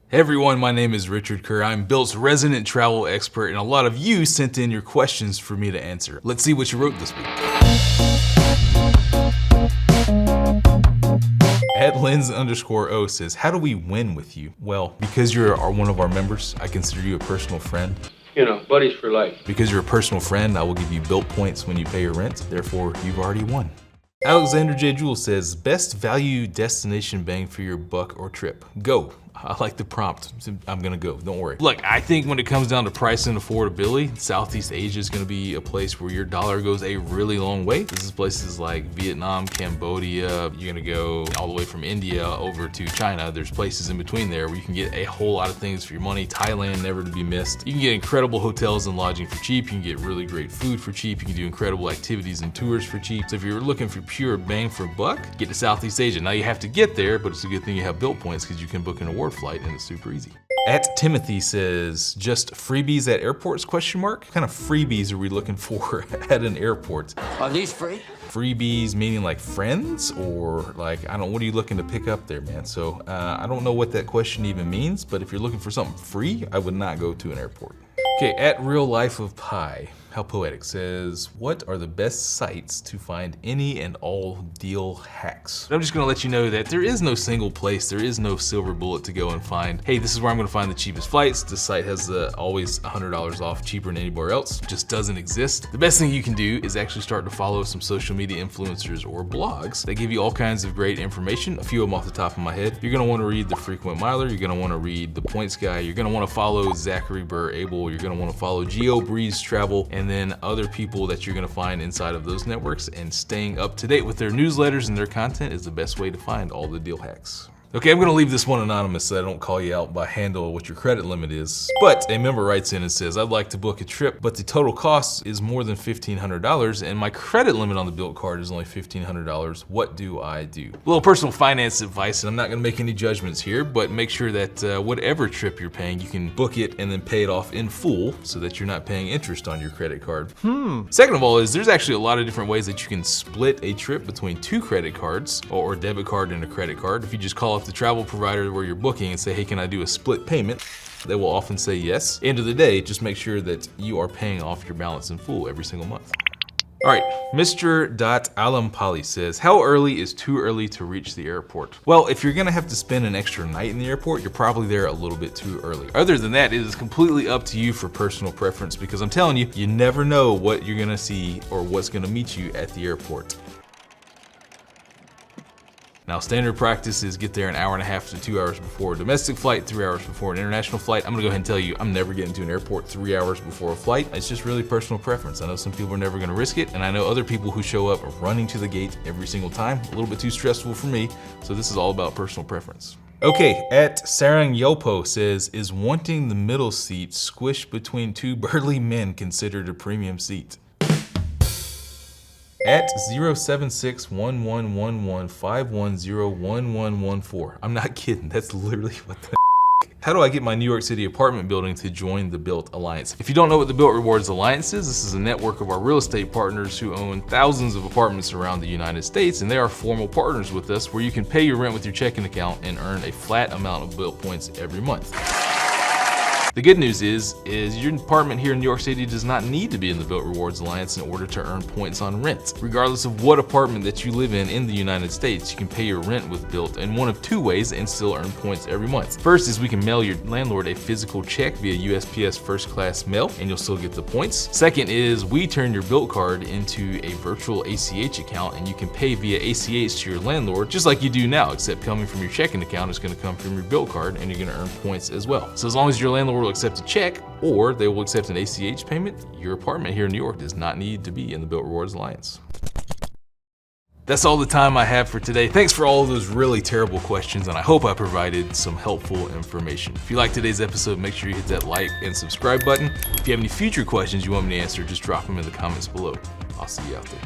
Hey everyone, my name is Richard Kerr. I'm Bilt's resident travel expert, and a lot of you sent in your questions for me to answer. Let's see what you wrote this week. @Lens_O says, how do we win with you? Well, because you're one of our members, I consider you a personal friend. You know, buddies for life. Because you're a personal friend, I will give you Bilt points when you pay your rent. Therefore, you've already won. Alexander J. Jewell says, best value destination bang for your buck or trip? Go. I like the prompt. I'm gonna go, don't worry. Look, I think when it comes down to price and affordability, Southeast Asia is gonna be a place where your dollar goes a really long way. This is places like Vietnam, Cambodia. You're gonna go all the way from India over to China. There's places in between there where you can get a whole lot of things for your money. Thailand, never to be missed. You can get incredible hotels and lodging for cheap. You can get really great food for cheap. You can do incredible activities and tours for cheap. So if you're looking for pure bang for buck, get to Southeast Asia. Now you have to get there, but it's a good thing you have Bilt points because you can book an award flight and it's super easy. @Timothy says, just freebies at airports, question mark? What kind of freebies are we looking for at an airport? Are these free? Freebies meaning like friends, or like, I don't know, what are you looking to pick up there, man? So I don't know what that question even means, but if you're looking for something free, I would not go to an airport. Okay, @RealLifeOfPie, how poetic, says, what are the best sites to find any and all deal hacks? I'm just gonna let you know that there is no single place, there is no silver bullet to go and find, hey, this is where I'm gonna find the cheapest flights. This site has always $100 off cheaper than anywhere else. It just doesn't exist. The best thing you can do is actually start to follow some social media influencers or blogs that give you all kinds of great information. A few of them off the top of my head. You're gonna wanna read The Frequent Miler, you're gonna wanna read The Points Guy, you're gonna wanna follow Zachary Burr Abel, you're gonna wanna follow Geo Breeze Travel, and then other people that you're gonna find inside of those networks, and staying up to date with their newsletters and their content is the best way to find all the deal hacks. Okay, I'm gonna leave this one anonymous so I don't call you out by handle what your credit limit is. But a member writes in and says, I'd like to book a trip, but the total cost is more than $1,500 and my credit limit on the Bilt card is only $1,500. What do I do? A little personal finance advice, and I'm not gonna make any judgments here, but make sure that whatever trip you're paying, you can book it and then pay it off in full so that you're not paying interest on your credit card. Second of all, there's actually a lot of different ways that you can split a trip between two credit cards, or a debit card and a credit card. If you just call up the travel provider where you're booking and say, hey, can I do a split payment? They will often say yes. End of the day, just make sure that you are paying off your balance in full every single month. All right, Mr. Alampali says, how early is too early to reach the airport? Well, if you're gonna have to spend an extra night in the airport, you're probably there a little bit too early. Other than that, it is completely up to you for personal preference, because I'm telling you, you never know what you're gonna see or what's gonna meet you at the airport. Now, standard practice is get there an hour and a half to 2 hours before a domestic flight, 3 hours before an international flight. I'm gonna go ahead and tell you, I'm never getting to an airport 3 hours before a flight. It's just really personal preference. I know some people are never gonna risk it, and I know other people who show up running to the gate every single time. A little bit too stressful for me, so this is all about personal preference. Okay, @Sarang Yopo says, is wanting the middle seat squished between two burly men considered a premium seat? @076111151011114. I'm not kidding, that's literally what the How do I get my New York City apartment building to join the Bilt Alliance? If you don't know what the Bilt Rewards Alliance is, this is a network of our real estate partners who own thousands of apartments around the United States, and they are formal partners with us where you can pay your rent with your checking account and earn a flat amount of Bilt points every month. The good news is your apartment here in New York City does not need to be in the Bilt Rewards Alliance in order to earn points on rent. Regardless of what apartment that you live in the United States, you can pay your rent with Bilt in one of two ways and still earn points every month. First is we can mail your landlord a physical check via USPS first class mail, and you'll still get the points. Second is we turn your Bilt card into a virtual ACH account, and you can pay via ACH to your landlord just like you do now, except coming from your checking account is gonna come from your Bilt card, and you're gonna earn points as well. So as long as your landlord will accept a check or they will accept an ACH payment, your apartment here in New York does not need to be in the Bilt Rewards Alliance. That's all the time I have for today. Thanks for all of those really terrible questions, and I hope I provided some helpful information. If you like today's episode, make sure you hit that like and subscribe button. If you have any future questions you want me to answer, just drop them in the comments below. I'll see you out there.